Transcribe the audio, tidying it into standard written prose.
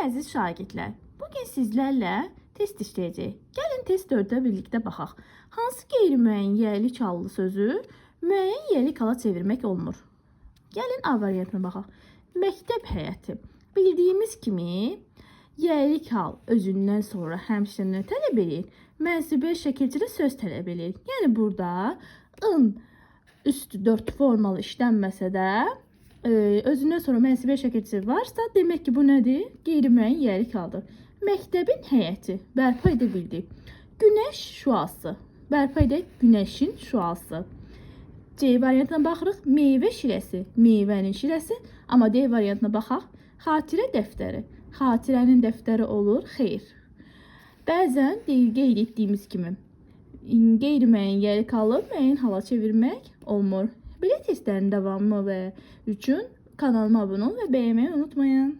Salam əziz şagirdlər. Bugün sizlərlə test işləyəcəyik. Gəlin test 4-də birlikdə baxaq. Hansı qeyri-müəyyən yəylik hallı sözü müəyyən yəylik hala çevirmək olmur? Gəlin A variantına baxaq. Məktəb həyəti. Bildiyimiz kimi yəylik hal özündən sonra həmçinin nə tələb edir? Mənsubiyyət şəkilçili söz tələb edir. Yəni burada ın üstü 4 formalı işlənməsə də özündən sonra mənsubiyyət şəkilçisi varsa, demək ki, bu nədir? Qeyri-müəyyən yəylik haldır. Məktəbin həyəti bərpa edə bildik. Günəş şüası bərpa edək günəşin şüası. C variantına baxırıq. Meyvə şirəsi, meyvənin şirəsi. Amma D variantına baxaq. Xatirə dəftəri, xatirənin dəftəri olur. Xeyr. Bəzən qeyd etdiyimiz kimi qeyri-müəyyən yəylik halı müəyyən hala çevirmək olmur. Belə testlərin davamı və üçün kanalıma abunə ol və bəyənməyi unutmayın.